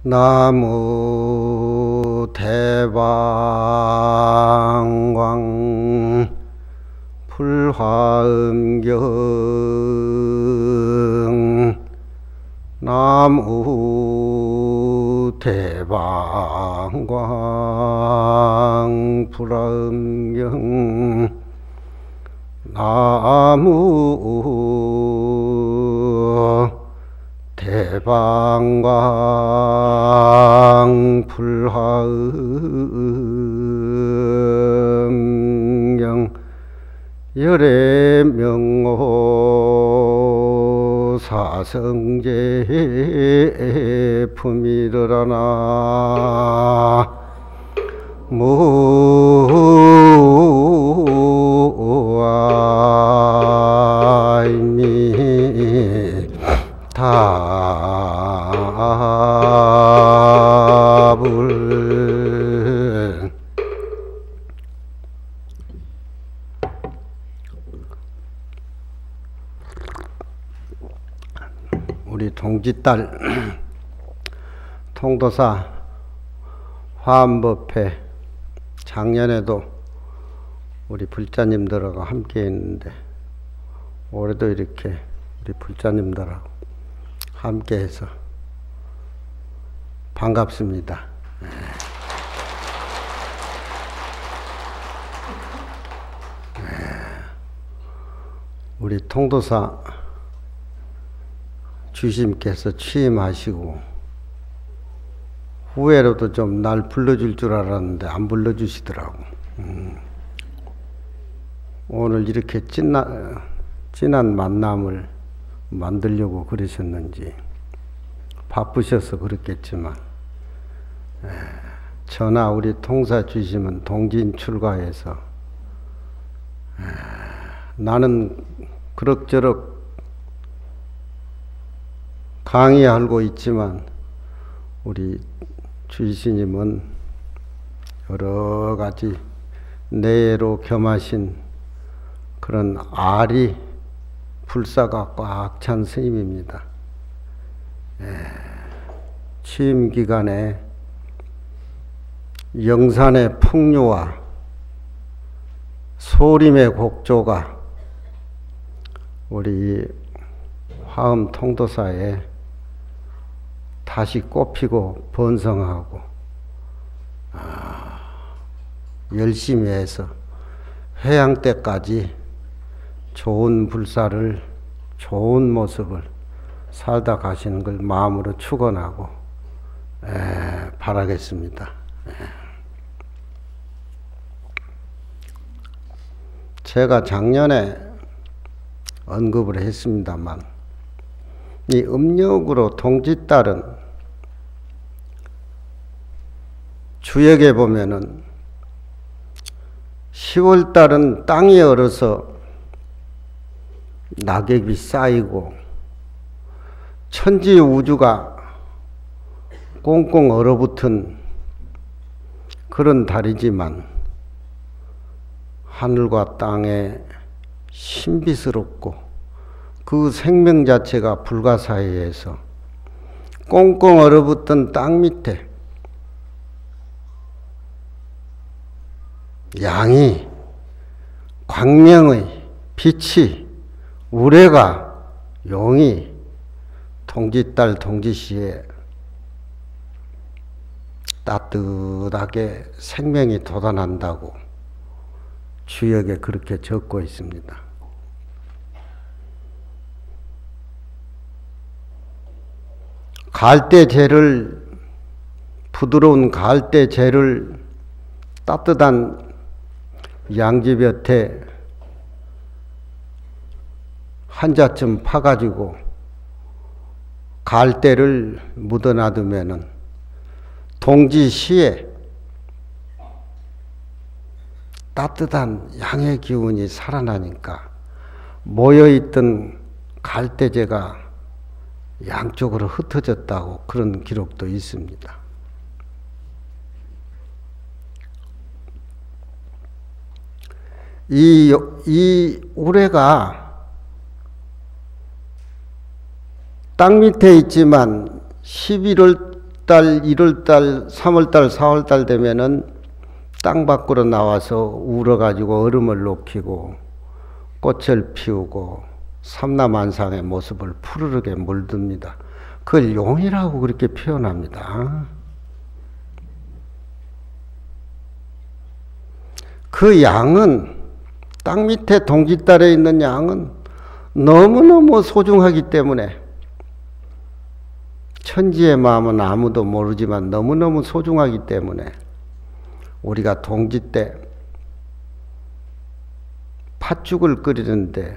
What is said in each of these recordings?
나무 대방광 불화음경 나무 대방광 불화음경 나무 대방광 불화음경 열애명호 사성제 품이르라나 무아이미 답을 우리 동지딸 통도사 화엄법회 작년에도 우리 불자님들하고 함께 했는데 올해도 이렇게 우리 불자님들하고 함께 해서 반갑습니다. 우리 통도사 주심께서 취임하시고 후회로도 좀 날 불러줄 줄 알았는데 안 불러주시더라고. 오늘 이렇게 진한 만남을 만들려고 그러셨는지 바쁘셔서 그렇겠지만 저나 우리 통사 주심은 동진 출가해서 나는 그럭저럭 강의하고 있지만 우리 주이스님은 여러 가지 내로 겸하신 그런 알이 불사가 꽉 찬 스님입니다. 취임 기간에 영산의 풍류와 소림의 곡조가 우리 화엄 통도사에 다시 꽃피고 번성하고 열심히 해서 회양 때까지 좋은 불사를 좋은 모습을 살다 가시는 걸 마음으로 축원하고 바라겠습니다. 제가 작년에 언급을 했습니다만 이 음력으로 동짓달은 주역에 보면은 10월달은 땅이 얼어서 낙엽이 쌓이고 천지 우주가 꽁꽁 얼어붙은 그런 달이지만 하늘과 땅에 신비스럽고 그 생명 자체가 불가사의해서 꽁꽁 얼어붙은 땅 밑에 양이 광명의 빛이 우레가 용이 동짓달 동짓시에 따뜻하게 생명이 돋아난다고 주역에 그렇게 적고 있습니다. 갈대재를 부드러운 갈대재를 따뜻한 양지볕에 한 자쯤 파가지고 갈대를 묻어놔두면은 동지시에 따뜻한 양의 기운이 살아나니까 모여있던 갈대재가 양쪽으로 흩어졌다고 그런 기록도 있습니다. 이 우레가 땅 밑에 있지만 11월 10달, 1월달, 3월달, 4월달 되면은 땅 밖으로 나와서 울어가지고 얼음을 녹이고 꽃을 피우고 삼라만상의 모습을 푸르르게 물듭니다. 그걸 용이라고 그렇게 표현합니다. 그 양은, 땅 밑에 동짓달에 있는 양은 너무너무 소중하기 때문에, 천지의 마음은 아무도 모르지만 너무너무 소중하기 때문에 우리가 동지 때 팥죽을 끓이는데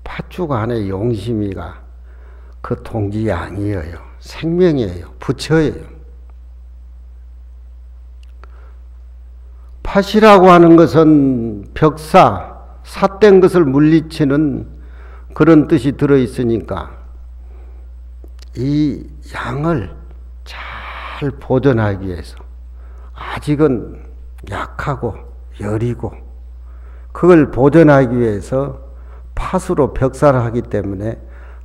팥죽 안에 용심이가 그 동지 양이에요. 생명이에요. 부처예요. 팥이라고 하는 것은 벽사, 삿된 것을 물리치는 그런 뜻이 들어있으니까 이 양을 잘 보존하기 위해서, 아직은 약하고 여리고 그걸 보존하기 위해서 팥으로 벽사를 하기 때문에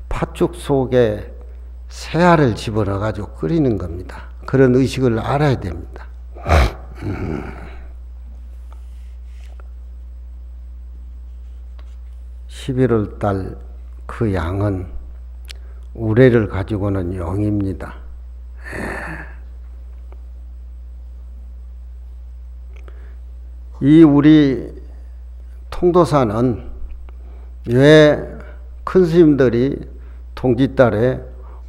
팥죽 속에 새알을 집어넣어 가지고 끓이는 겁니다. 그런 의식을 알아야 됩니다. 11월 달 그 양은 우레를 가지고는 용입니다. 이 우리 통도사는 왜 큰 스님들이 동짓달에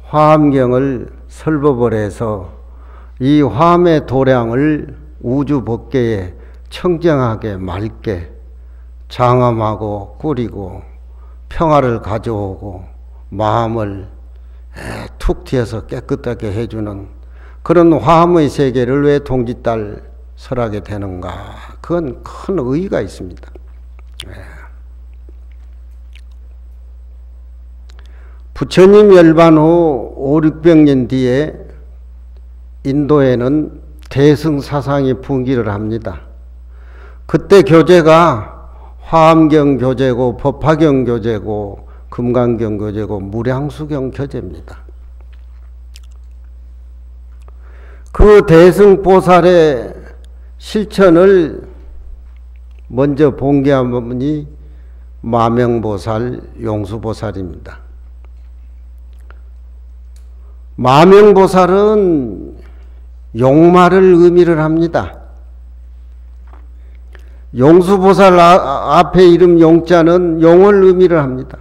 화엄경을 설법을 해서 이 화엄의 도량을 우주 법계에 청정하게 맑게 장엄하고 꾸리고 평화를 가져오고 마음을 툭 튀어서 깨끗하게 해주는 그런 화엄의 세계를 왜 동짓달 설하게 되는가? 그건 큰 의의가 있습니다. 부처님 열반 후 500~600년 뒤에 인도에는 대승사상이 붕기를 합니다. 그때 교재가 화엄경 교재고 법화경 교재고 금강경 교재고 무량수경 교재입니다. 그 대승보살의 실천을 먼저 본게한 분이 마명보살, 용수보살입니다. 마명보살은 용마를 의미를 합니다. 용수보살 앞에 이름 용자는 용을 의미를 합니다.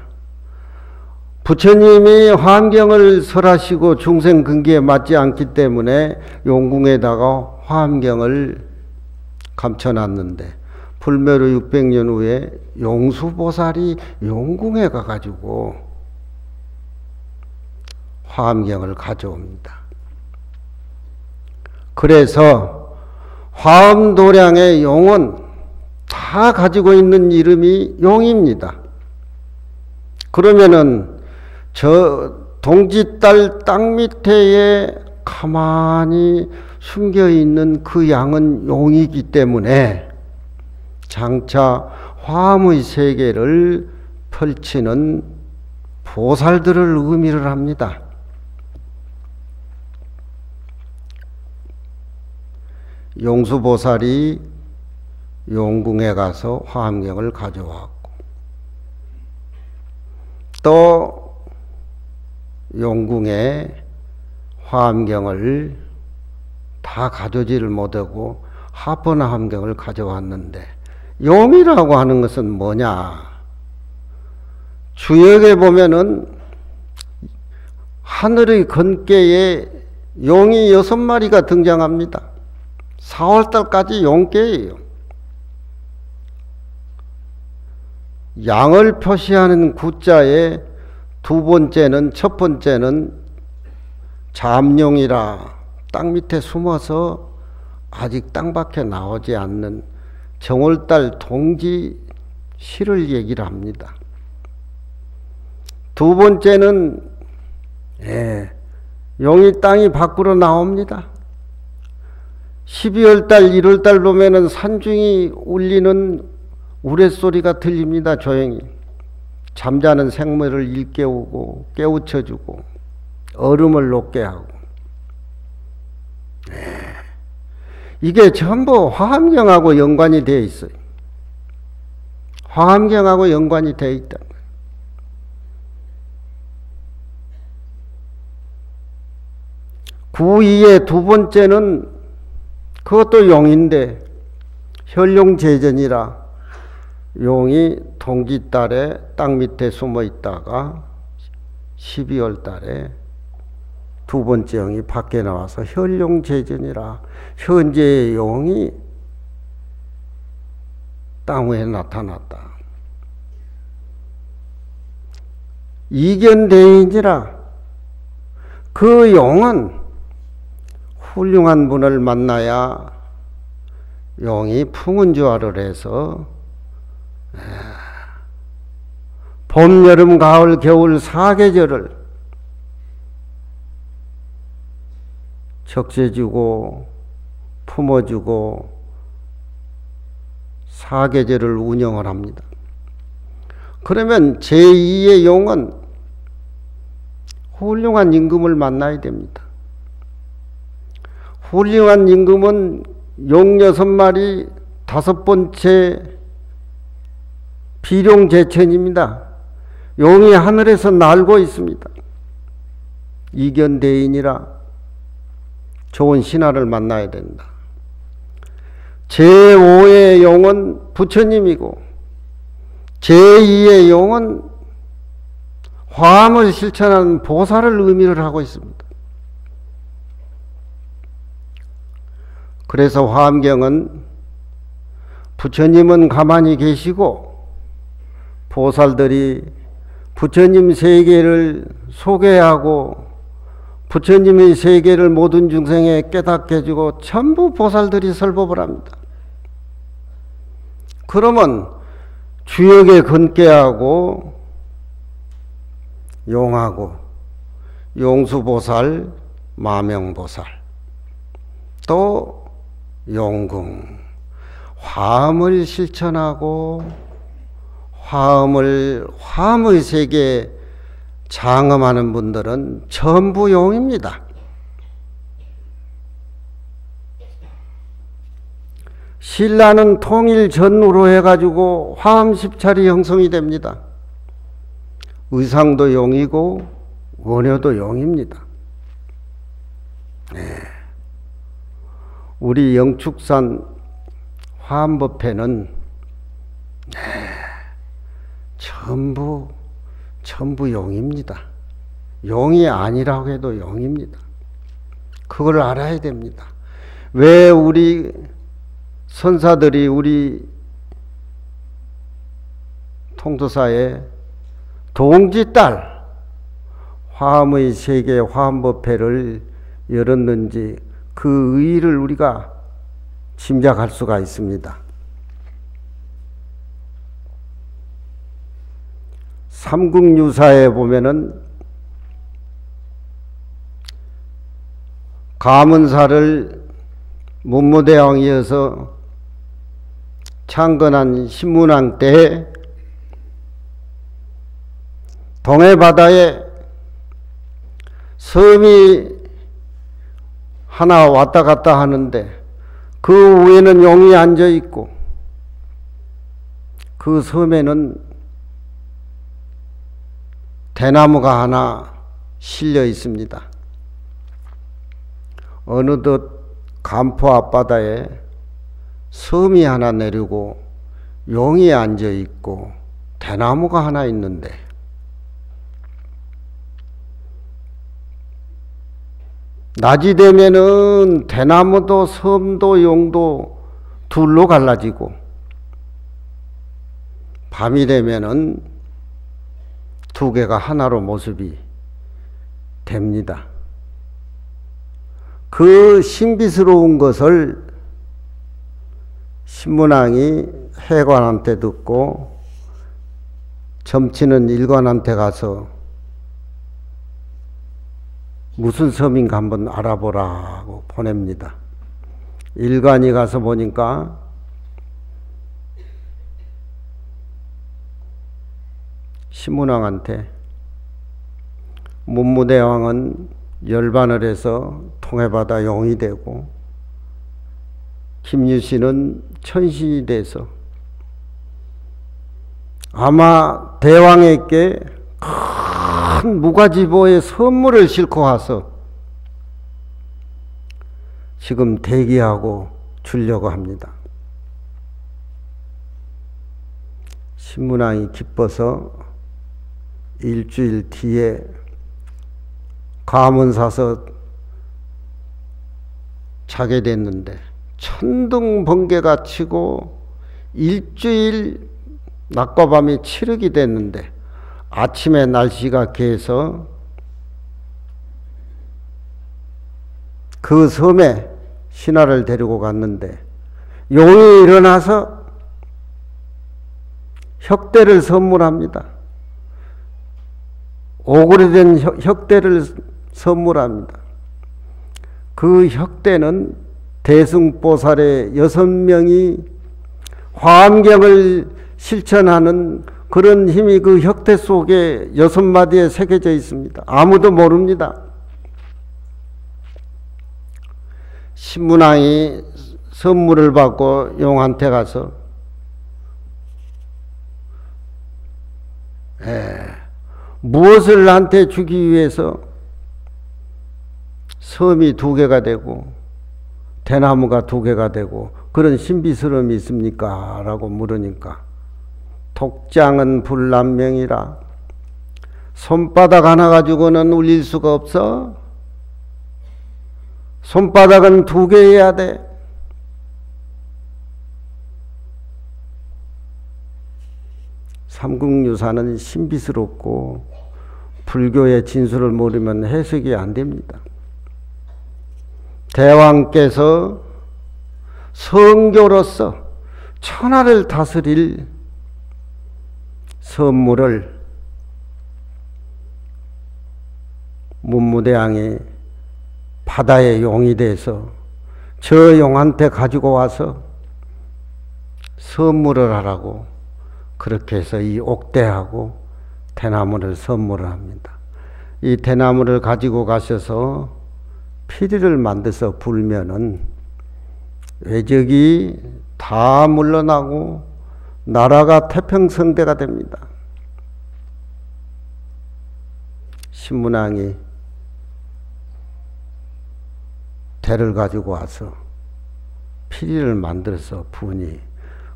부처님이 화엄경을 설하시고 중생 근기에 맞지 않기 때문에 용궁에다가 화엄경을 감춰놨는데 불멸 후 600년 후에 용수보살이 용궁에 가가지고 화엄경을 가져옵니다. 그래서 화엄도량의 용은 다 가지고 있는 이름이 용입니다. 그러면은 저 동짓달 땅 밑에 가만히 숨겨 있는 그 양은 용이기 때문에 장차 화엄의 세계를 펼치는 보살들을 의미를 합니다. 용수보살이 용궁에 가서 화엄경을 가져왔고 또 용궁에 화엄경을 다 가져오지를 못하고 하퍼나 화엄경을 가져왔는데 용이라고 하는 것은 뭐냐? 주역에 보면은 하늘의 건께에 용이 6마리가 등장합니다. 4월달까지 용계예요. 양을 표시하는 구자에 두 번째는, 첫 번째는 잠룡이라 땅 밑에 숨어서 아직 땅 밖에 나오지 않는 정월달 동지 실을 얘기를 합니다. 두 번째는 용이 땅이 밖으로 나옵니다. 12월달, 1월달 보면은 산중이 울리는 우레소리가 들립니다. 조용히. 잠자는 생물을 일깨우고 깨우쳐주고 얼음을 녹게 하고 이게 전부 화엄경하고 연관이 되어 있어요. 화엄경하고 연관이 되어 있다. 구이의 두 번째는 그것도 용인데 혈룡제전이라 용이 동짓달에 땅 밑에 숨어 있다가 12월 달에 두 번째 용이 밖에 나와서 혈룡제전이라 현재의 용이 땅 위에 나타났다. 이견대인이라 그 용은 훌륭한 분을 만나야 용이 풍운주화를 해서 봄, 여름, 가을, 겨울 4계절을 적재주고 품어주고 4계절을 운영을 합니다. 그러면 제2의 용은 훌륭한 임금을 만나야 됩니다. 훌륭한 임금은 용 6마리 5번째 비룡제천입니다. 용이 하늘에서 날고 있습니다. 이견대인이라 좋은 신하를 만나야 된다. 제5의 용은 부처님이고 제2의 용은 화엄을 실천하는 보살을 의미를 하고 있습니다. 그래서 화엄경은 부처님은 가만히 계시고 보살들이 부처님 세계를 소개하고 부처님의 세계를 모든 중생에 깨닫게 해주고 전부 보살들이 설법을 합니다. 그러면 주역에 근께하고 용하고 용수보살, 마명보살 또 용궁 화엄을 실천하고 화엄의 세계에 장엄하는 분들은 전부 용입니다. 신라는 통일 전후로 해가지고 화엄 10차례 형성이 됩니다. 의상도 용이고 원효도 용입니다. 네. 우리 영축산 화엄법회는 전부 용입니다. 용이 아니라고 해도 용입니다. 그걸 알아야 됩니다. 왜 우리 선사들이 우리 통도사에 동짓달 화엄의 세계 화엄법회를 열었는지 그 의의를 우리가 짐작할 수가 있습니다. 삼국유사에 보면은 가문사를 문무대왕이어서 창건한 신문왕 때 동해바다에 섬이 하나 왔다 갔다 하는데 그 위에는 용이 앉아 있고 그 섬에는 대나무가 하나 실려 있습니다. 어느덧 간포 앞바다에 섬이 하나 내리고 용이 앉아 있고 대나무가 하나 있는데 낮이 되면은 대나무도 섬도 용도 둘로 갈라지고 밤이 되면은 두 개가 하나로 모습이 됩니다. 그 신비스러운 것을 신문왕이 해관한테 듣고 점치는 일관한테 가서 무슨 섬인가 한번 알아보라고 보냅니다. 일관이 가서 보니까 신문왕한테 문무대왕은 열반을 해서 통해바다 용이 되고, 김유신은 천신이 돼서 아마 대왕에게 큰 무가지보의 선물을 싣고 와서 지금 대기하고 주려고 합니다. 신문왕이 기뻐서 일주일 뒤에 감은 사서 자게 됐는데 천둥 번개가 치고 일주일 낮과 밤이 칠흑이 됐는데 아침에 날씨가 개서 그 섬에 신하를 데리고 갔는데 용이 일어나서 혁대를 선물합니다. 오그레된 혁대를 선물합니다. 그 혁대는 대승보살의 6명이 화엄경을 실천하는 그런 힘이 그 혁대 속에 6마디에 새겨져 있습니다. 아무도 모릅니다. 신문왕이 선물을 받고 용한테 가서 무엇을 나한테 주기 위해서 섬이 2개가 되고 대나무가 2개가 되고 그런 신비스러움이 있습니까? 라고 물으니까 독장은 불남명이라 손바닥 하나 가지고는 울릴 수가 없어. 손바닥은 2개여야 돼. 삼국유사는 신비스럽고 불교의 진술을 모르면 해석이 안 됩니다. 대왕께서 성교로서 천하를 다스릴 선물을 문무대왕이 바다의 용이 돼서 저 용한테 가지고 와서 선물을 하라고 그렇게 해서 이 옥대하고 대나무를 선물을 합니다. 이 대나무를 가지고 가셔서 피리를 만들어서 불면은 외적이 다 물러나고 나라가 태평성대가 됩니다. 신문왕이 대를 가지고 와서 피리를 만들어서 부으니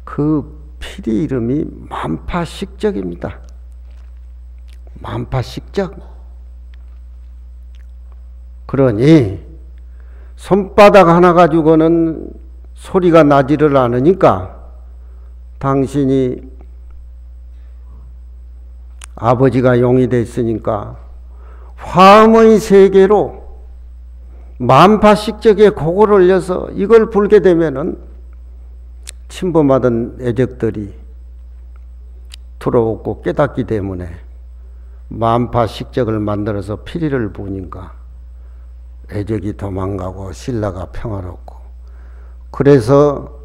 그 피리 이름이 만파식적입니다. 만파식적. 그러니 손바닥 하나 가지고는 소리가 나지를 않으니까 당신이 아버지가 용이 됐으니까 화음의 세계로 만파식적에 곡을 올려서 이걸 불게 되면은 침범하던 애적들이 들어오고 깨닫기 때문에 만파식적을 만들어서 피리를 부으니까 애적이 도망가고 신라가 평화롭고 그래서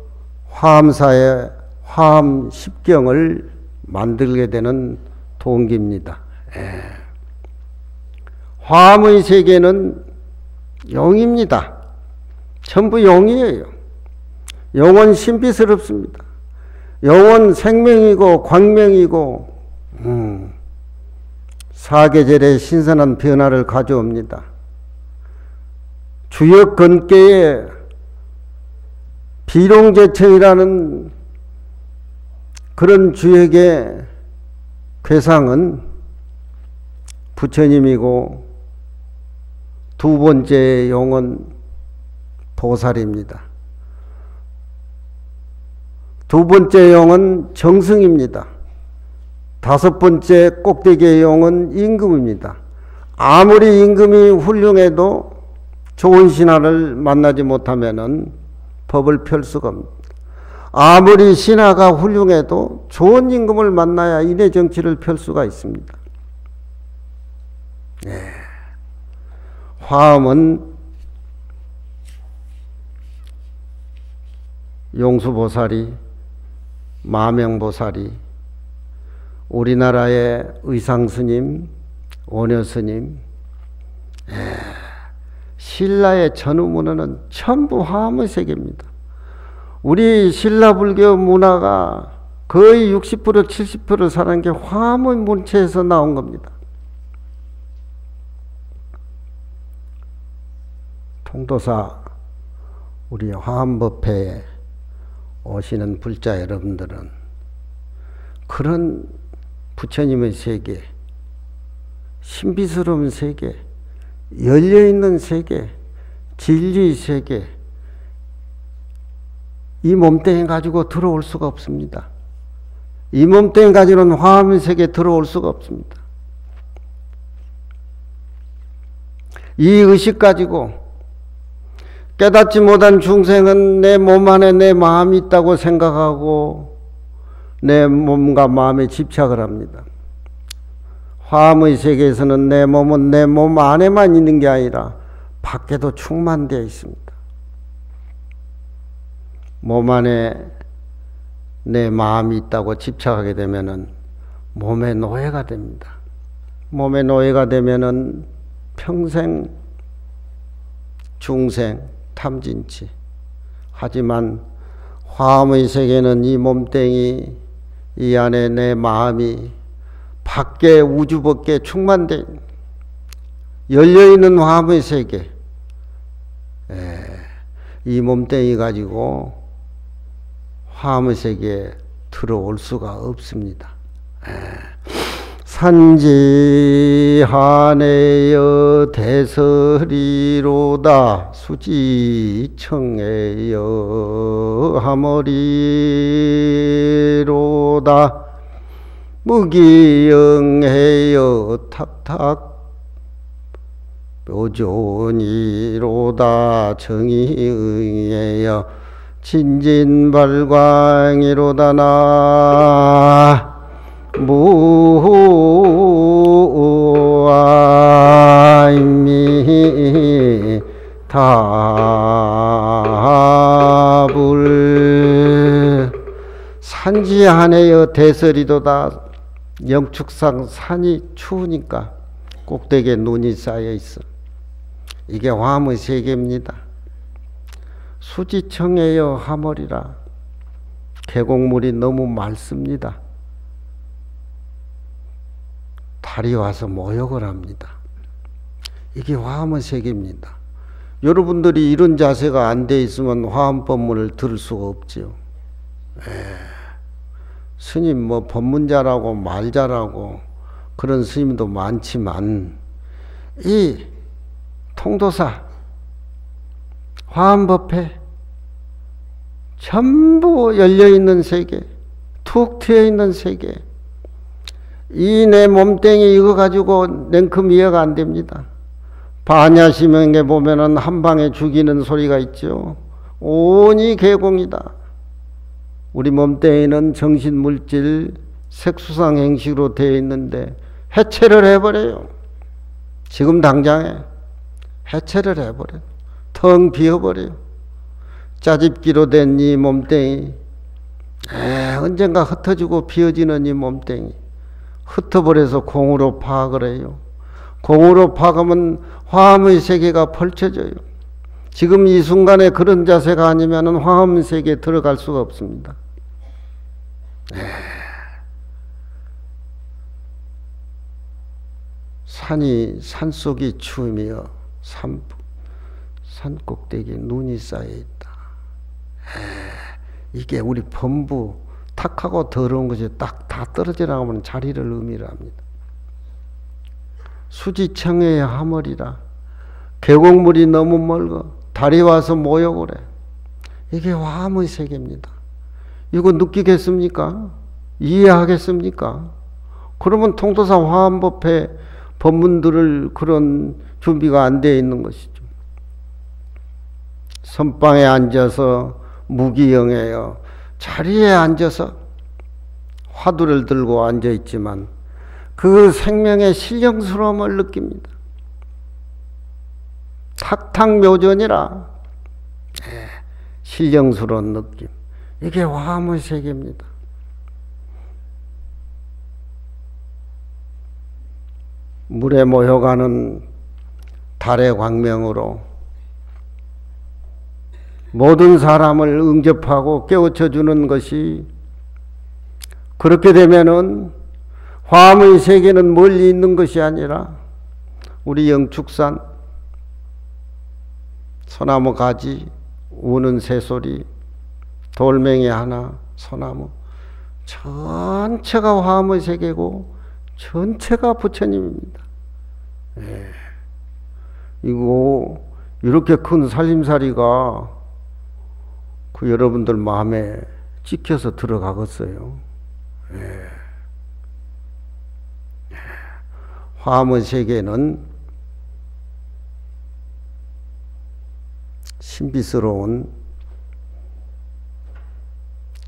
화엄사의 화엄 10경을 만들게 되는 동기입니다. 화엄의 세계는 용입니다. 전부 용이에요. 용은 신비스럽습니다. 용은 생명이고 광명이고 사계절에 신선한 변화를 가져옵니다. 주역 근계에 비룡제청이라는 그런 주역의 괴상은 부처님이고 2번째 용은 보살입니다. 2번째 용은 정승입니다. 5번째 꼭대기의 용은 임금입니다. 아무리 임금이 훌륭해도 좋은 신하를 만나지 못하면은 법을 펼 수가 없습니다. 아무리 신하가 훌륭해도 좋은 임금을 만나야 인의 정치를 펼 수가 있습니다. 화엄은 용수보살이 마명보살이 우리나라의 의상스님, 원효스님 신라의 전후 문화는 전부 화음의 세계입니다. 우리 신라 불교 문화가 거의 60% 70% 사는 게 화음의 문체에서 나온 겁니다. 통도사 우리 화엄법회에 오시는 불자 여러분들은 그런 부처님의 세계, 신비스러운 세계, 열려있는 세계, 진리의 세계, 이 몸뚱이 가지고 들어올 수가 없습니다. 이 몸뚱이 가지고는 화엄의 세계에 들어올 수가 없습니다. 이 의식 가지고 깨닫지 못한 중생은 내 몸 안에 내 마음이 있다고 생각하고 내 몸과 마음에 집착을 합니다. 화엄의 세계에서는 내 몸은 내 몸 안에만 있는 게 아니라 밖에도 충만되어 있습니다. 몸 안에 내 마음이 있다고 집착하게 되면은 몸의 노예가 됩니다. 몸의 노예가 되면은 평생 중생 탐진치. 하지만 화엄의 세계는 이 몸뚱이 이 안에 내 마음이 밖에 우주 밖에 충만된 열려있는 화엄의 세계, 이 몸뚱이 가지고 화엄의 세계에 들어올 수가 없습니다. 산지하네여 대설이로다 수지청에여 하머리로다 무기영해여 탁탁 묘존이로다 정의응해여 진진발광이로다 나 무아이미 답을 산지하네여 대설이도다. 영축상 산이 추우니까 꼭대기에 눈이 쌓여 있어. 이게 화엄의 세계입니다. 수지청에여 하머리라. 계곡물이 너무 맑습니다. 달이 와서 모욕을 합니다. 이게 화엄의 세계입니다. 여러분들이 이런 자세가 안 돼 있으면 화엄 법문을 들을 수가 없지요. 스님 뭐 법문자라고 말자라고 그런 스님도 많지만 이 통도사 화엄법회 전부 열려있는 세계, 툭 트여있는 세계, 이 내 몸뚱이 이거 가지고 냉큼 이해가 안 됩니다. 반야심경에 보면은 한 방에 죽이는 소리가 있죠. 온이 계공이다. 우리 몸뚱이는 정신, 물질, 색수상 행식으로 되어 있는데 해체를 해버려요. 지금 당장에 해체를 해버려요. 텅 비어버려요. 짜집기로 된 이 몸뚱이, 언젠가 흩어지고 비어지는 이 몸뚱이, 흩어버려서 공으로 파악을 해요. 공으로 파악하면 화엄의 세계가 펼쳐져요. 지금 이 순간에 그런 자세가 아니면 화엄 세계에 들어갈 수가 없습니다. 산속이 추우며 산 꼭대기에 눈이 쌓여 있다. 이게 우리 범부 탁하고 더러운 것이 딱 다 떨어져 나가면 자리를 의미를 합니다. 수지청에 하머리라. 계곡물이 너무 멀고 달이 와서 모욕을 해. 이게 화엄의 세계입니다. 이거 느끼겠습니까? 이해하겠습니까? 그러면 통도사 화엄법회 법문들을 그런 준비가 안 되어 있는 것이죠. 선방에 앉아서 무기영해요. 자리에 앉아서 화두를 들고 앉아 있지만 그 생명의 신령스러움을 느낍니다. 탁탁묘전이라 신령스러운 느낌. 이게 화엄의 세계입니다. 물에 모여가는 달의 광명으로 모든 사람을 응접하고 깨우쳐 주는 것이, 그렇게 되면은 화음의 세계는 멀리 있는 것이 아니라 우리 영축산 소나무 가지, 우는 새소리, 돌멩이 하나, 소나무 전체가 화음의 세계고 전체가 부처님입니다. 예. 이거 이렇게 큰 살림살이가 그 여러분들 마음에 찍혀서 들어가겠어요. 예. 화음의 세계는 신비스러운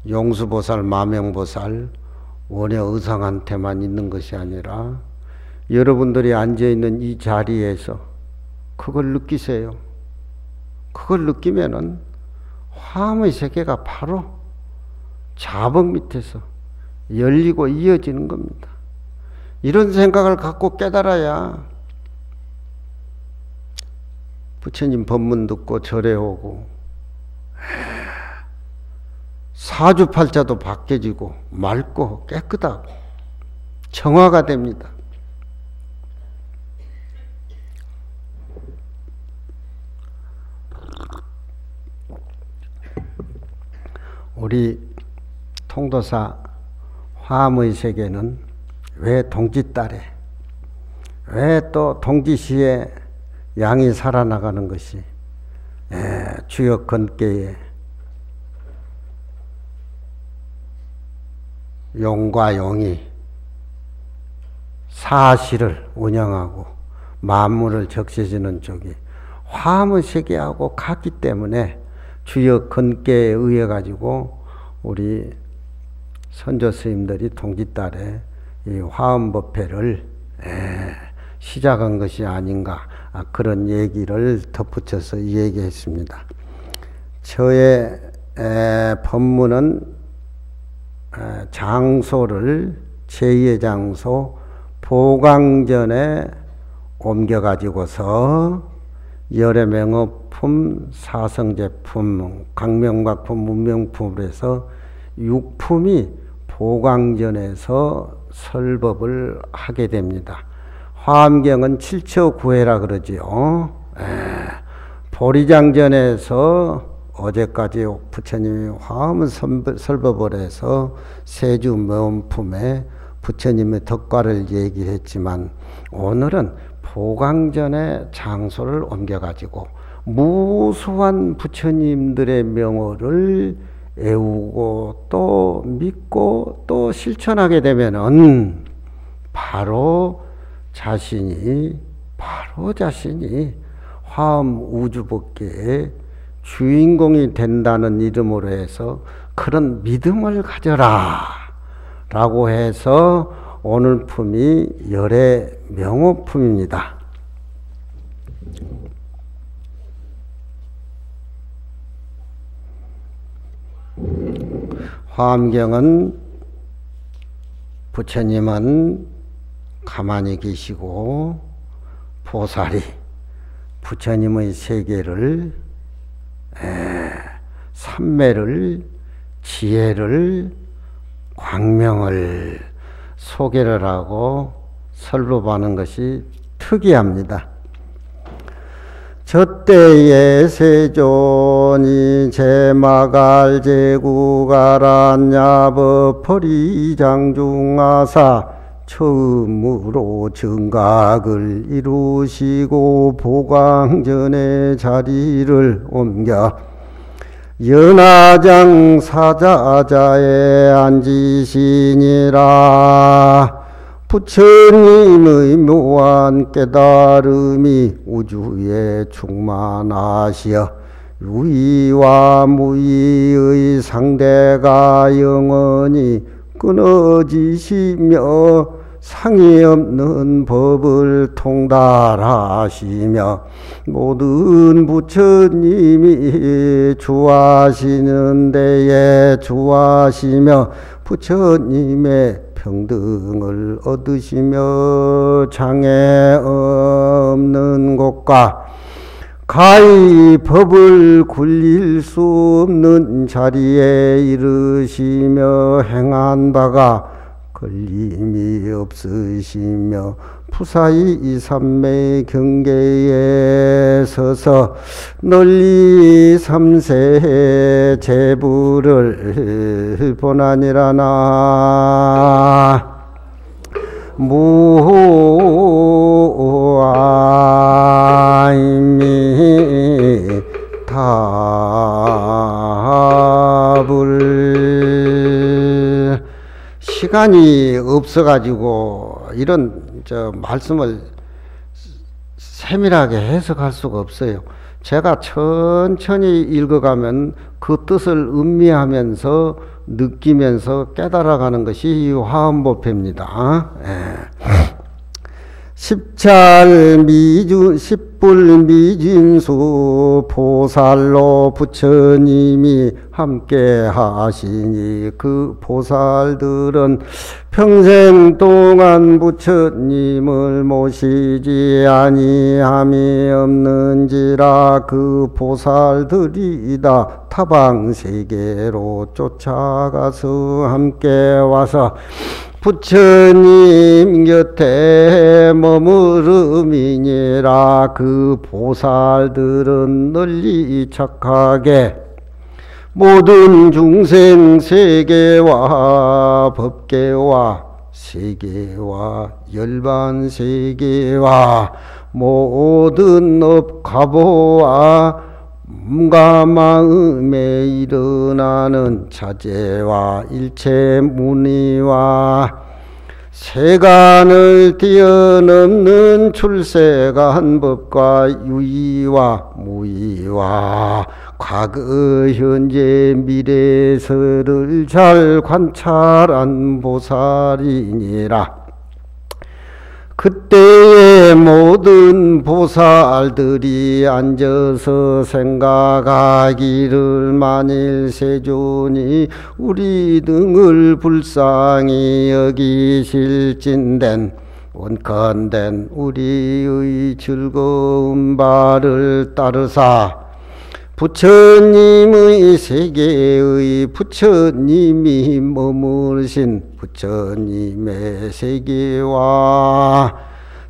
용수보살, 마명보살, 원효의상한테만 있는 것이 아니라 여러분들이 앉아있는 이 자리에서 그걸 느끼세요. 그걸 느끼면은 화음의 세계가 바로 자복 밑에서 열리고 이어지는 겁니다. 이런 생각을 갖고 깨달아야 부처님 법문 듣고 절에 오고 사주팔자도 바뀌어지고 맑고 깨끗하고 정화가 됩니다. 우리 통도사 화음의 세계는 왜 동짓달에, 왜 또 동짓시에 양이 살아나가는 것이 주역 건께에 용과 용이 사실을 운영하고 만물을 적셔주는 쪽이 화음의 세계하고 같기 때문에 주역 건께에 의해 가지고 우리 선조 스님들이 동짓달에 이 화음법회를 시작한 것이 아닌가, 그런 얘기를 덧붙여서 얘기했습니다. 저의 법문은 장소를 제2의 장소 보강전에 옮겨가지고서 열애 명업품, 사성제품, 강명박품, 문명품으로 해서 6품이 보강전에서 설법을 하게 됩니다. 화엄경은 7처 9회라 그러지요. 보리장전에서 어제까지 부처님이 화엄 설법을 해서 세주 명품에 부처님의 덕과를 얘기를 했지만, 오늘은 보강전의 장소를 옮겨가지고 무수한 부처님들의 명호를 애우고 또 믿고 또 실천하게 되면은 바로 자신이 화엄 우주법계의 주인공이 된다는 이름으로 해서 그런 믿음을 가져라 라고 해서 오늘 품이 열애 명호품입니다. 화엄경은 부처님은 가만히 계시고 보살이 부처님의 세계를 삼매를 지혜를 광명을 소개를 하고 설법하는 것이 특이합니다. 저때에 세존이 제마갈 제구가란야법 퍼리장중하사 처음으로 정각을 이루시고 보강전의 자리를 옮겨 연화장 사자자에 앉으시니라. 부처님의 묘한 깨달음이 우주에 충만하시어 유의와 무의의 상대가 영원히 끊어지시며 상이 없는 법을 통달하시며 모든 부처님이 주하시는 데에 주하시며 부처님의 평등을 얻으시며 장애 없는 곳과 가히 법을 굴릴 수 없는 자리에 이르시며 행한 바가 걸림이 없으시며 푸사히 이 삼매의 경계에 서서 널리 삼세의 제부를 보나니라나. 무아이미 답을. 시간이 없어가지고 이런 말씀을 세밀하게 해석할 수가 없어요. 제가 천천히 읽어가면 그 뜻을 음미하면서 느끼면서 깨달아가는 것이 이 화엄법회입니다. 십불 미진수 보살로 부처님이 함께 하시니 그 보살들은 평생 동안 부처님을 모시지 아니함이 없는지라. 그 보살들이 다 타방세계로 쫓아가서 함께 와서 부처님 곁에 머무름이니라. 그 보살들은 널리 착하게 모든 중생 세계와 법계와 세계와 열반세계와 모든 업가보와 몸과 마음에 일어나는 자제와 일체 문의와 세간을 뛰어넘는 출세간 법과 유의와 무의와 과거 현재 미래서를 잘 관찰한 보살이니라. 그때의 모든 보살들이 앉아서 생각하기를 만일 세존이 우리 등을 불쌍히 여기실진된 원컨된 우리의 즐거운 바를 따르사 부처님의 세계의 부처님이 머무르신 부처님의 세계와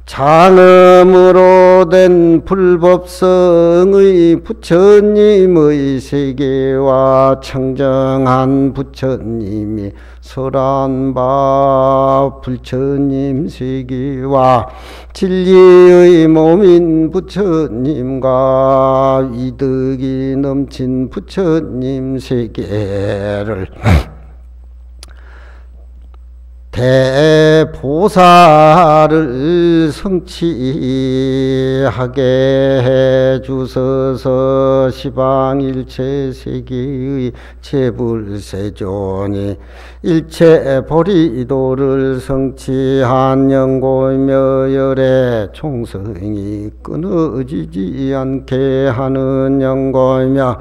장엄으로 된 불법성의 부처님의 세계와 청정한 부처님이 설한 바 부처님 세계와 진리의 몸인 부처님과 이득이 넘친 부처님 세계를 대보살을 성취하게 해주소서. 시방일체 세계의 제불세존이 일체 보리도를 성취한 영고이며 열의 총성이 끊어지지 않게 하는 영고이며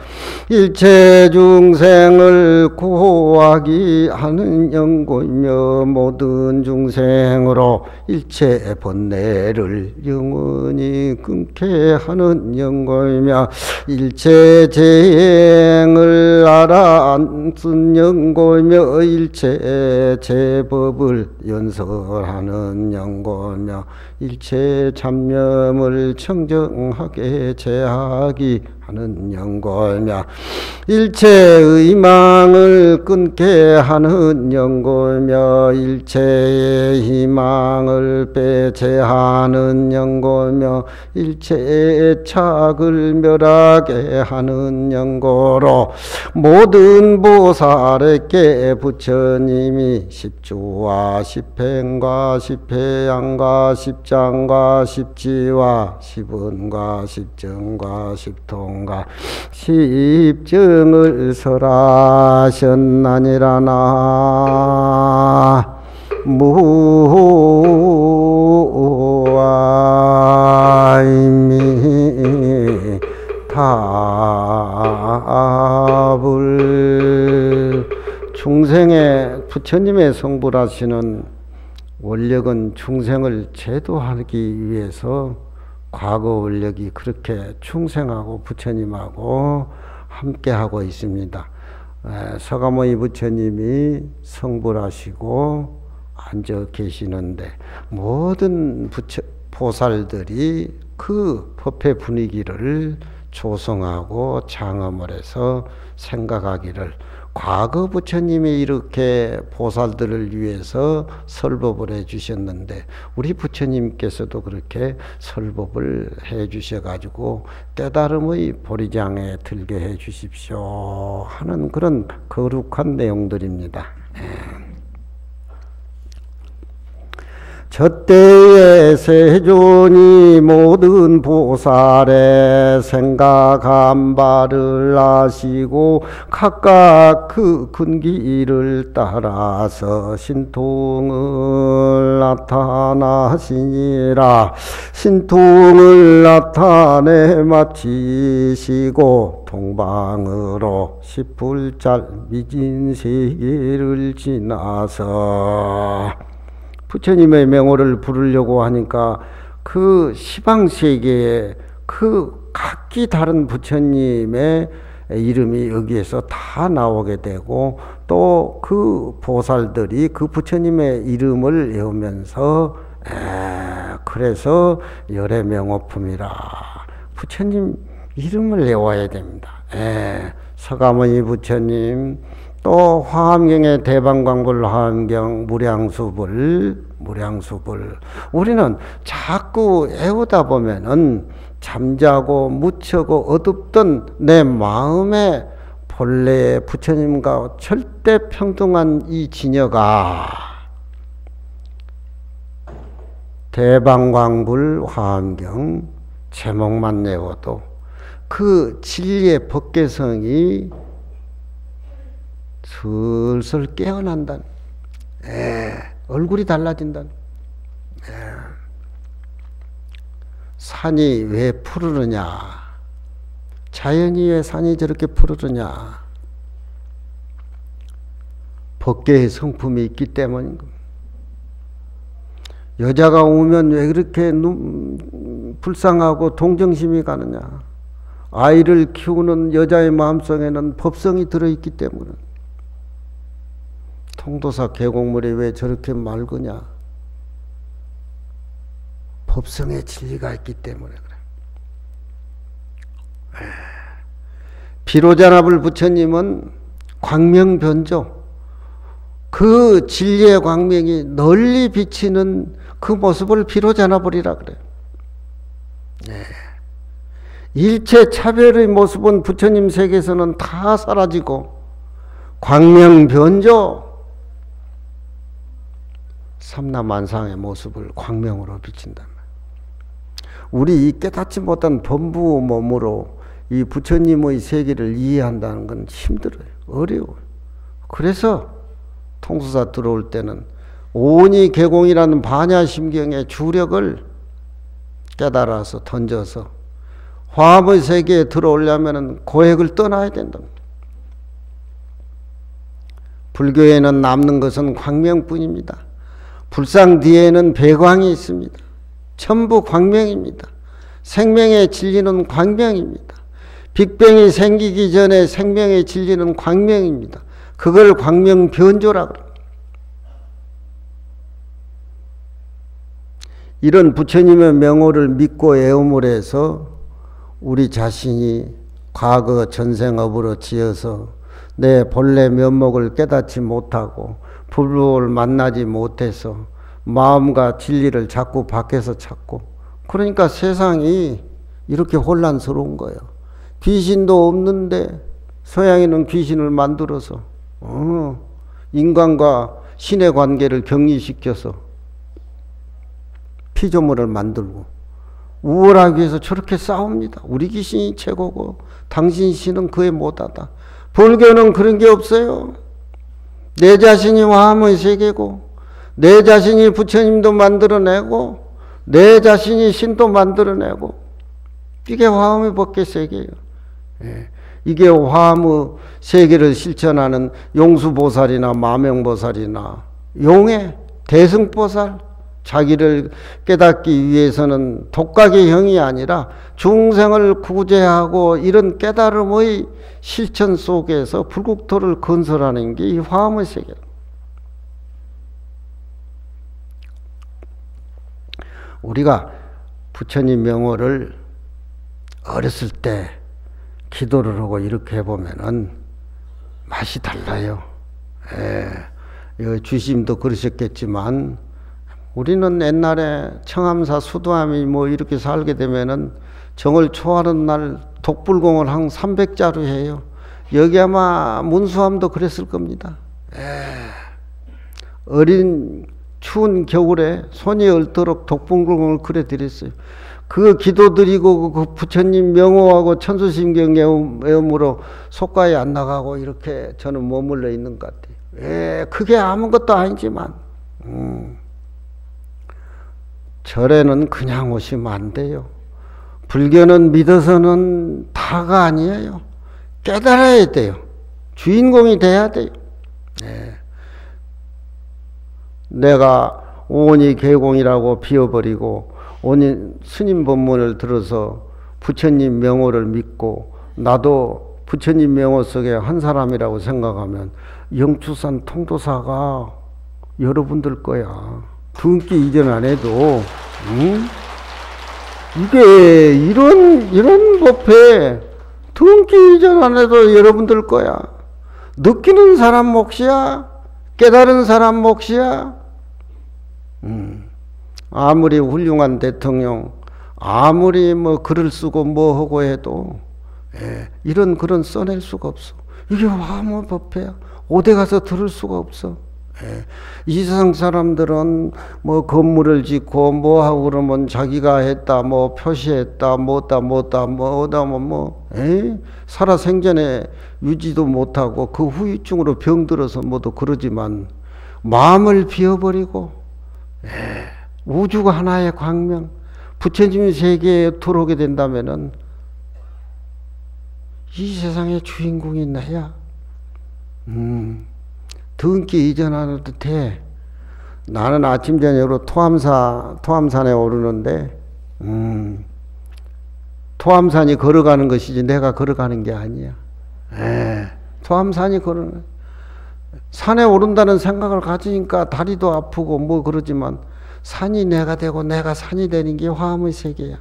일체 중생을 구호하기 하는 영고이며 모든 중생으로 일체 번뇌를 영원히 끊게 하는 영고이며 일체 재행을 알아앉은 영고이며 일체 제법을 연설하는 영고이며 일체 잡념을 청정하게 제하기 하는 영고이며 일체 의망을 끊게 하는 영고이며 일체의 희망을 배제하는 영고이며 일체의 착을 멸하게 하는 영고로 모든 보살에게 부처님이 십주와 십행과 십회양과 십장과 십지와 십은과 십정과 십통 십정을 설하셨나니라나. 무아이미 답을. 중생의 부처님의 성불하시는 원력은 중생을 제도하기 위해서 과거 원력이 그렇게 충생하고 부처님하고 함께하고 있습니다. 서가모니 부처님이 성불하시고 앉아 계시는데 모든 보살들이 그 법회 분위기를 조성하고 장엄을 해서 생각하기를, 과거 부처님이 이렇게 보살들을 위해서 설법을 해 주셨는데 우리 부처님께서도 그렇게 설법을 해 주셔가지고 깨달음의 보리장에 들게 해 주십시오 하는 그런 거룩한 내용들입니다. 저때에 세존이 모든 보살의 생각한 바를 아시고 각각 그 근기를 따라서 신통을 나타나시니라. 신통을 나타내 마치시고 동방으로 10불잘 미진세계를 지나서 부처님의 명호를 부르려고 하니까 그 시방세계에 그 각기 다른 부처님의 이름이 여기에서 다 나오게 되고 또 그 보살들이 그 부처님의 이름을 외우면서 그래서 열의 명호품이라 부처님 이름을 외워야 됩니다. 서가모니 부처님, 또 화엄경의 대방광불 화엄경 무량수불 우리는 자꾸 외우다 보면은 잠자고 묻혀고 어둡던 내 마음에 본래의 부처님과 절대 평등한 이 진여가 대방광불 화엄경 제목만 외워도 그 진리의 법계성이 슬슬 깨어난다. 얼굴이 달라진다. 산이 왜 푸르르냐? 자연이 왜 산이 저렇게 푸르르냐? 법계의 성품이 있기 때문인 겁니다. 여자가 오면 왜 그렇게 불쌍하고 동정심이 가느냐? 아이를 키우는 여자의 마음속에는 법성이 들어있기 때문에. 통도사 계곡물이 왜 저렇게 맑으냐? 법성의 진리가 있기 때문에 그래. 비로자나불 부처님은 광명변조, 그 진리의 광명이 널리 비치는 그 모습을 비로자나불이라 그래. 일체 차별의 모습은 부처님 세계에서는 다 사라지고 광명변조, 삼라만상의 모습을 광명으로 비친단 말이야. 우리 이 깨닫지 못한 범부 몸으로 이 부처님의 세계를 이해한다는 건 힘들어요. 어려워요. 그래서 통수사 들어올 때는 오니 개공이라는 반야심경의 주력을 깨달아서 던져서 화엄의 세계에 들어오려면 고액을 떠나야 된답니다. 불교에는 남는 것은 광명뿐입니다. 불상 뒤에는 배광이 있습니다. 전부 광명입니다. 생명의 진리는 광명입니다. 빅뱅이 생기기 전에 생명의 진리는 광명입니다. 그걸 광명변조라고 합니다. 이런 부처님의 명호를 믿고 애움을 해서 우리 자신이 과거 전생업으로 지어서 내 본래 면목을 깨닫지 못하고 불법을 만나지 못해서 마음과 진리를 자꾸 밖에서 찾고, 그러니까 세상이 이렇게 혼란스러운 거예요. 귀신도 없는데 서양에는 귀신을 만들어서 인간과 신의 관계를 격리시켜서 피조물을 만들고 우월하기 위해서 저렇게 싸웁니다. 우리 귀신이 최고고 당신 신은 그에 못하다. 불교는 그런 게 없어요. 내 자신이 화엄의 세계고 내 자신이 부처님도 만들어내고 내 자신이 신도 만들어내고, 이게 화엄의 법계 세계예요. 이게 화엄의 세계를 실천하는 용수보살이나 마명보살이나 용의 대승보살, 자기를 깨닫기 위해서는 독각의 형이 아니라 중생을 구제하고 이런 깨달음의 실천 속에서 불국토를 건설하는 게 이 화엄의 세계. 우리가 부처님 명호를 어렸을 때 기도를 하고 이렇게 해보면은 맛이 달라요. 주심도 그러셨겠지만 우리는 옛날에 청암사 수도암이 뭐 이렇게 살게 되면은 정월 초하는 날 독불공을 한 300자루 해요. 여기 아마 문수암도 그랬을 겁니다. 어린 추운 겨울에 손이 얼도록 독불공을 그래 드렸어요. 그 기도드리고 그 부처님 명호하고 천수심경 외음으로 속가에 안 나가고 이렇게 저는 머물러 있는 것 같아요. 그게 아무것도 아니지만 절에는 그냥 오시면 안 돼요. 불교는 믿어서는 다가 아니에요. 깨달아야 돼요. 주인공이 돼야 돼요. 내가 오온이 개공이라고 비워버리고 스님 법문을 들어서 부처님 명호를 믿고 나도 부처님 명호 속에 한 사람이라고 생각하면 영추산 통도사가 여러분들 거야. 등기 이전 안 해도 이게 이런 법회 등기 이전 안 해도 여러분들 거야. 느끼는 사람 몫이야. 깨달은 사람 몫이야. 아무리 훌륭한 대통령, 아무리 뭐 글을 쓰고 뭐 하고 해도 이런 글은 써낼 수가 없어. 이게 화엄의 법회야. 어디 가서 들을 수가 없어. 이 세상 사람들은 뭐 건물을 짓고 뭐 하고 그러면 자기가 했다, 뭐 표시했다, 살아생전에 유지도 못하고 그 후유증으로 병들어서 뭐도 그러지만 마음을 비워버리고 우주가 하나의 광명, 부처님 세계에 들어오게 된다면은 이 세상의 주인공이 나야. 등기 이전 안 해도 돼. 나는 아침 저녁으로 토암산에 오르는데 토암산이 걸어가는 것이지 내가 걸어가는 게 아니야. 토암산이 걸어가는. 산에 오른다는 생각을 가지니까 다리도 아프고 뭐 그러지만 산이 내가 되고 내가 산이 되는 게 화엄의 세계야.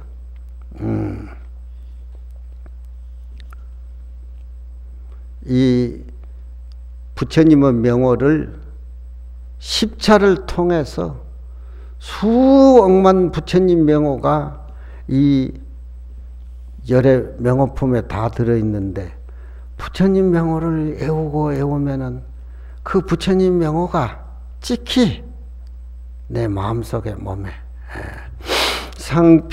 이 부처님의 명호를 십차를 통해서 수억만 부처님 명호가 이 열의 명호품에 다 들어있는데 부처님 명호를 애우면은 그 부처님 명호가 찍히 내 마음속에 몸에 상피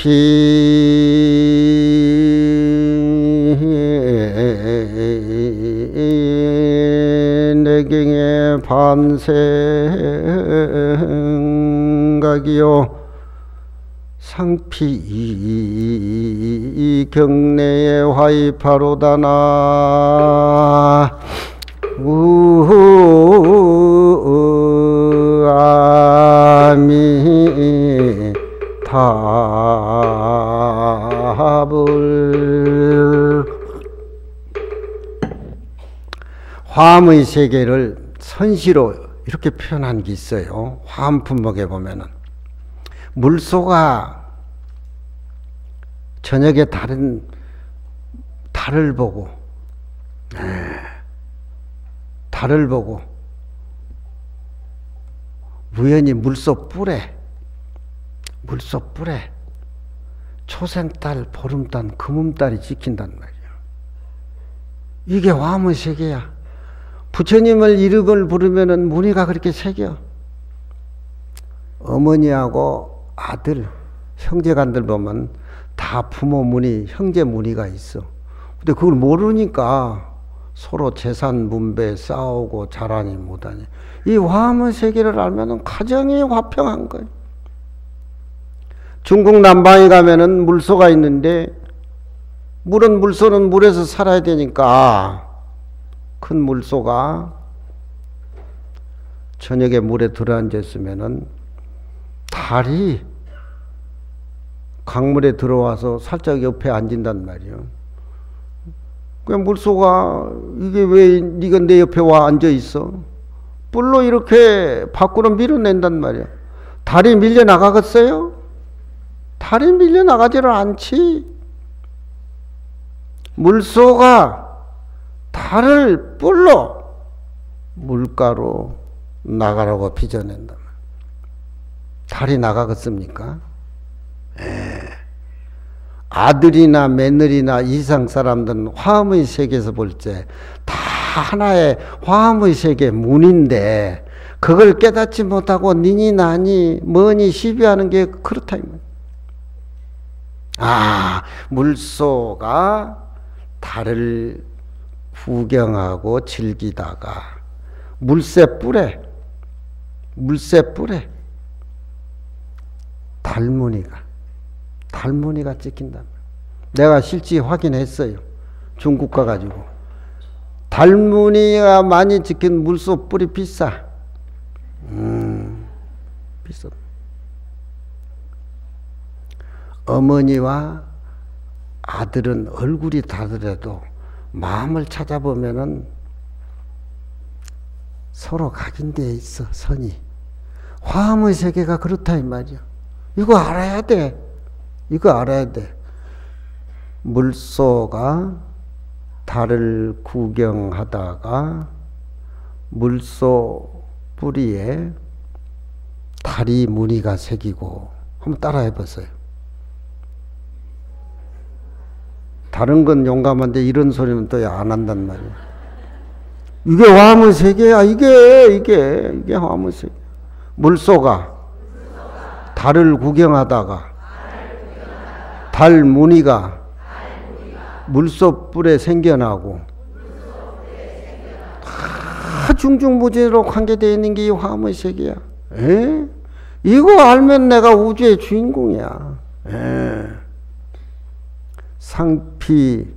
내경의 반생각이요 상피 경내의 화이파로다나 아미타불. 화엄의 세계를 선시로 이렇게 표현한 게 있어요. 화엄 품목에 보면은 물소가 저녁에 달을 보고 우연히 물소 뿔에 초생달, 보름달, 금음달이 찍힌단 말이야. 이게 화엄의 세계야. 부처님을 이름을 부르면은 무늬가 그렇게 새겨. 어머니하고 아들, 형제간들 보면 다 부모 무늬, 형제 무늬가 있어. 근데 그걸 모르니까 서로 재산 분배 싸우고 자라니 못하니. 이 화엄의 세계를 알면은 가정이 화평한 거예요. 중국 남방에 가면은 물소가 있는데 물소는 물에서 살아야 되니까 큰 물소가 저녁에 물에 들어앉아 있으면은 다 달이 강물에 들어와서 살짝 옆에 앉는단 말이에요. 그냥 물소가 이게 왜 네가 내 옆에 와 앉아 있어? 뿔로 이렇게 밖으로 밀어낸단 말이야. 달이 밀려 나가겠어요? 달이 밀려 나가지를 않지. 물소가 달을 뿔로 물가로 나가라고 빚어낸다. 달이 나가겠습니까? 아들이나 며느리나 이상 사람들은 화음의 세계에서 볼 때 다 하나의 화음의 세계 문인데 그걸 깨닫지 못하고 니니 나니 뭐니 시비하는 게 그렇다. 물소가 달을 구경하고 즐기다가 물새 뿔에 달무늬가 찍힌다. 내가 실제 확인했어요. 중국 가가지고. 달무늬가 많이 찍힌 물소 뿔이 비싸. 비싸. 어머니와 아들은 얼굴이 다르더라도 마음을 찾아보면은 서로 각인되어 있어, 선이. 화음의 세계가 그렇다 이 말이야. 이거 알아야 돼. 물소가 달을 구경하다가 물소 뿌리에 달이 무늬가 새기고. 한번 따라해 보세요. 다른 건 용감한데 이런 소리는 또 안 한단 말이야. 이게 화음의 세계야. 이게 화음의 세계. 물소가 달을 구경하다가 달 무늬가 물소 뿔에 생겨나고 다 중중무진으로 관계되어 있는 게 이 화음의 세계야. 이거 알면 내가 우주의 주인공이야. 상피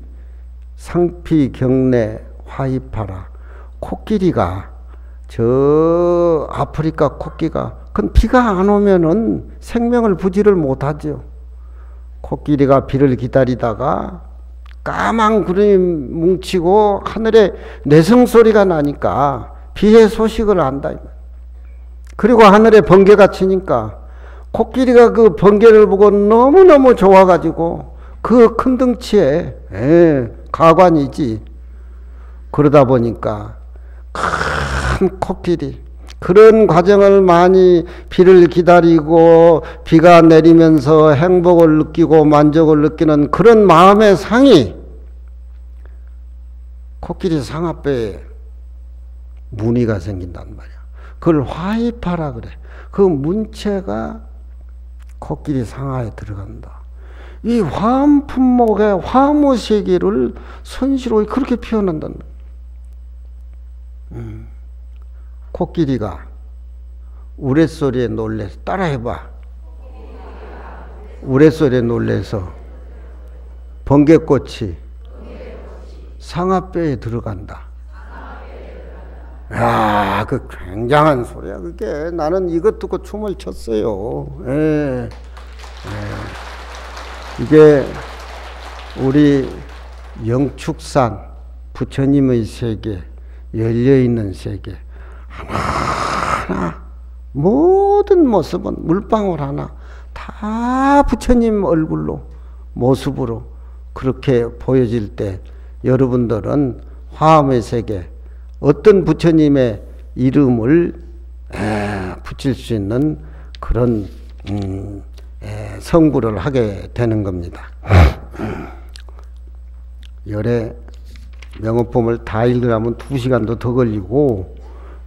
경내 화입하라. 코끼리가 저 아프리카 코끼가 그건 비가 안 오면은 생명을 부지를 못하죠. 코끼리가 비를 기다리다가 까만 구름이 뭉치고 하늘에 내성소리가 나니까 비의 소식을 안다. 그리고 하늘에 번개가 치니까 코끼리가 그 번개를 보고 너무너무 좋아가지고 그 큰 덩치에 가관이지. 그러다 보니까 큰 코끼리 그런 과정을 많이 비를 기다리고 비가 내리면서 행복을 느끼고 만족을 느끼는 그런 마음의 상이 코끼리 상아뼈에 무늬가 생긴단 말이야. 그걸 화입하라 그래. 그 문체가 코끼리 상아에 들어간다. 이 화음 품목의 화음의 세계를 선시로 그렇게 표현한단 말이야. 코끼리가 우레소리에 놀래서 따라해봐. 우레소리에 놀래서 번개꽃이 상아뼈에 들어간다. 야, 그 굉장한 소리야. 그게 나는 이것 듣고 춤을 췄어요. 이게 우리 영축산 부처님의 세계, 열려있는 세계 하나하나 모든 모습은 물방울 하나 다 부처님 얼굴로 모습으로 그렇게 보여질 때 여러분들은 화음의 세계 어떤 부처님의 이름을 붙일 수 있는 그런 성구를 하게 되는 겁니다. 열애 명어법을 다 읽으려면 2시간도 더 걸리고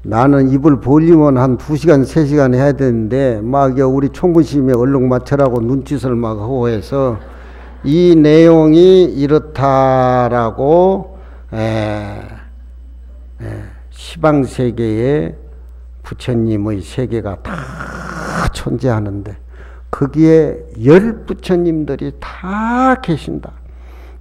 나는 입을 벌리면 한 2시간 3시간 해야 되는데 막 우리 총무심에 얼른 맞춰라고 눈짓을 막 하고 해서 이 내용이 이렇다라고 시방세계에 부처님의 세계가 다 존재하는데 거기에 10부처님들이 다 계신다.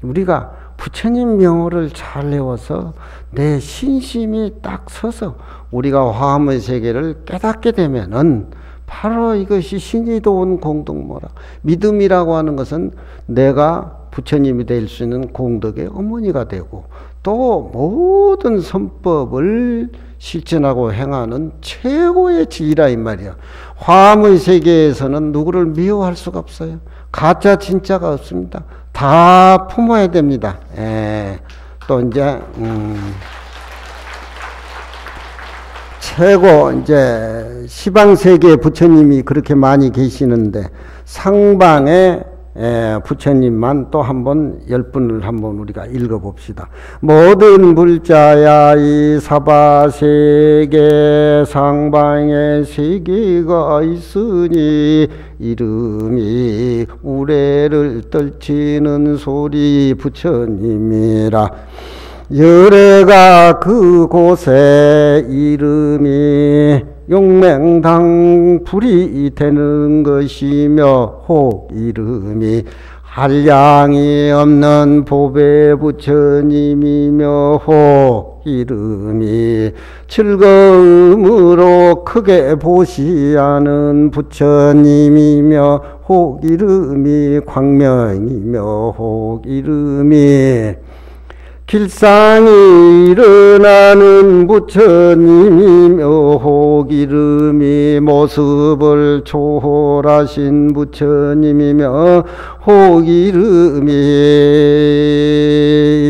우리가 부처님 명호를 잘 외워서 내 신심이 딱 서서 우리가 화음의 세계를 깨닫게 되면은 바로 이것이 신이 도운 공덕모라. 믿음이라고 하는 것은 내가 부처님이 될 수 있는 공덕의 어머니가 되고 또 모든 선법을 실천하고 행하는 최고의 지위라 이 말이야. 화엄의 세계에서는 누구를 미워할 수가 없어요. 가짜 진짜가 없습니다. 다 품어야 됩니다. 또 이제 최고 이제 시방 세계에 부처님이 그렇게 많이 계시는데 상방에 부처님만 또 한번 10분을 한번 우리가 읽어봅시다. 모든 불자야 이 사바세계 상방에 세계가 있으니 이름이 우레를 떨치는 소리 부처님이라. 열애가 그곳에 이름이 용맹당 불이 되는 것이며 혹 이름이 한량이 없는 보배 부처님이며 혹 이름이 즐거움으로 크게 보시하는 부처님이며 혹 이름이 광명이며 혹 이름이 길상이 일어나는 부처님이며 혹 이름이 모습을 초월하신 부처님이며 혹 이름이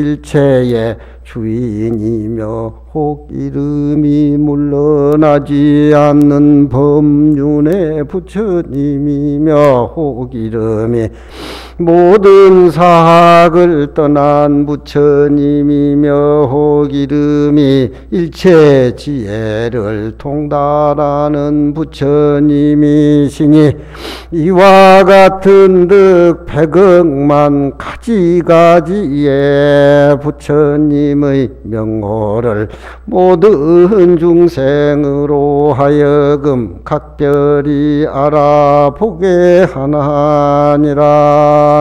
일체의 주인이며 혹 이름이 물러나지 않는 법륜의 부처님이며 혹 이름이 모든 사학을 떠난 부처님이며 혹 이름이 일체 지혜를 통달하는 부처님이시니 이와 같은 듯 백억만 가지가지의 부처님의 명호를 모든 중생으로 하여금 각별히 알아보게 하나니라. 나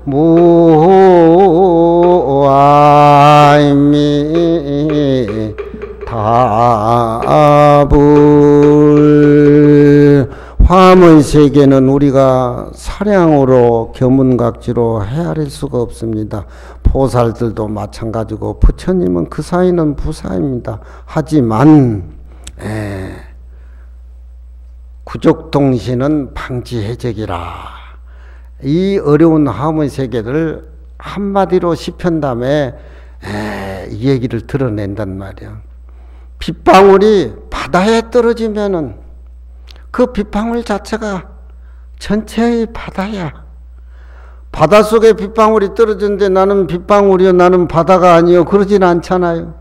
무아이미 다불. 화엄의 세계는 우리가 사량으로 견문각지로 헤아릴 수가 없습니다. 보살들도 마찬가지고 부처님은 그 사이는 부사입니다. 하지만 구족동신은 방지해적이라. 이 어려운 화엄의 세계를 한마디로 시편담에 이 얘기를 드러낸단 말이야. 빗방울이 바다에 떨어지면은 그 빗방울 자체가 전체의 바다야. 바닷속에 빗방울이 떨어졌는데 나는 빗방울이요, 나는 바다가 아니요, 그러진 않잖아요.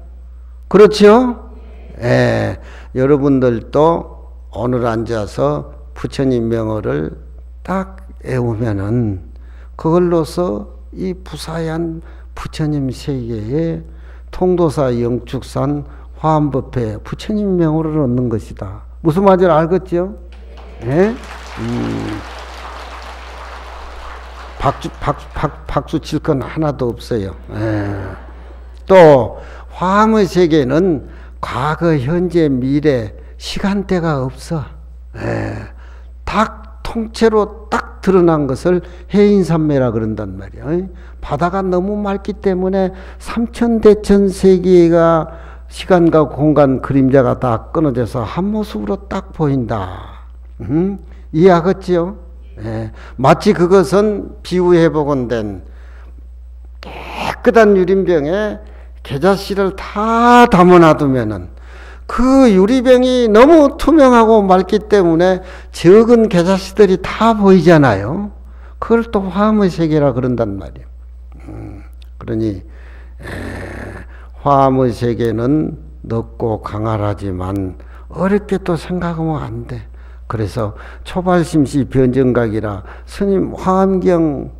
그렇지요? 여러분들도 오늘 앉아서 부처님 명호를 딱 애우면은 그걸로서 이 부사한 부처님 세계에 통도사 영축산 화엄법회 부처님 명호를 얻는 것이다. 무슨 말인지 알겠죠? 예? 박수 칠 건 하나도 없어요. 또 화엄의 세계는 과거, 현재, 미래, 시간대가 없어. 딱 통째로 딱 드러난 것을 해인산매라 그런단 말이야. 바다가 너무 맑기 때문에 삼천대천 세계가 시간과 공간 그림자가 다 끊어져서 한 모습으로 딱 보인다. 이해하겠지요? 마치 그것은 비유해보건된 깨끗한 유림병에 계자씨를 다 담아놔두면은 그 유리병이 너무 투명하고 맑기 때문에 적은 계자씨들이 다 보이잖아요. 그걸 또 화엄의 세계라 그런단 말이에요. 그러니 화엄의 세계는 넓고 강활하지만 어렵게 또 생각하면 안 돼. 그래서 초발심시 변정각이라 스님 화엄경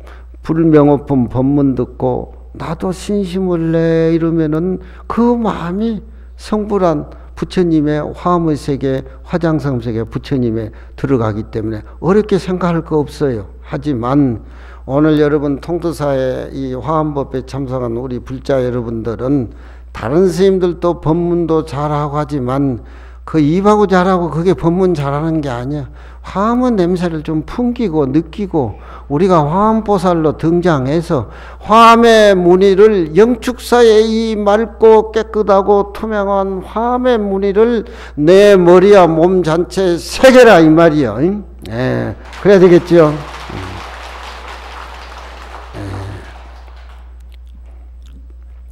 불명호품 법문 듣고 나도 신심을 내 이러면은 그 마음이 성불한 부처님의 화엄의 세계, 화장성 세계 부처님에 들어가기 때문에 어렵게 생각할 거 없어요. 하지만 오늘 여러분 통도사에 이 화엄법에 참석한 우리 불자 여러분들은 다른 스님들도 법문도 잘하고 하지만 그 입하고 잘하고 그게 법문 잘하는 게 아니야. 화엄의 냄새를 좀 풍기고 느끼고 우리가 화엄보살로 등장해서 화엄의 무늬를 영축사의 이 맑고 깨끗하고 투명한 화엄의 무늬를 내 머리와 몸 전체에 새겨라 이 말이야. 예, 그래야 되겠죠.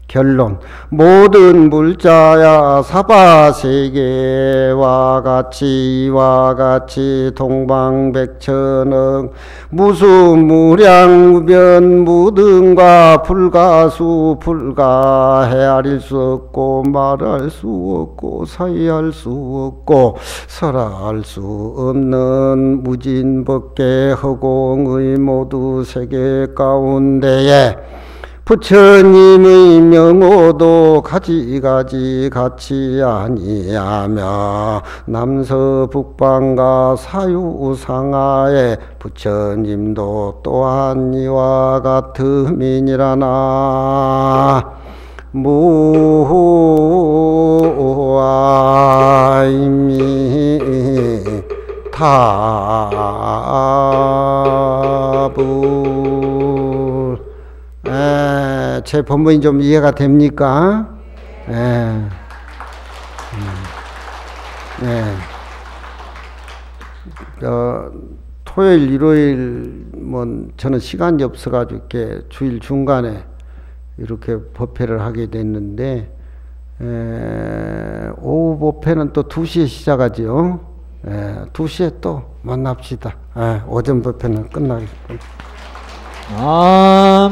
결론. 모든 물자야 사바세계와 같이 이와 같이 동방백천억 무수무량 무등과 불가수 불가 헤아릴 수 없고 말할 수 없고 사이할 수 없고 설할 수 없는 무진법계 허공의 모두 세계 가운데에 부처님의 명호도 가지가지 같이 아니하며 남서북방과 사유상하에 부처님도 또한 이와 같음이니라나 무아이미 타부. 제 본문이 좀 이해가 됩니까? 토요일, 일요일, 저는 시간이 없어가지고 이렇게 주일 중간에 이렇게 법회를 하게 됐는데, 오후 법회는 또 2시에 시작하지요. 2시에 또 만납시다. 오전 법회는 끝나겠습니다. 아무요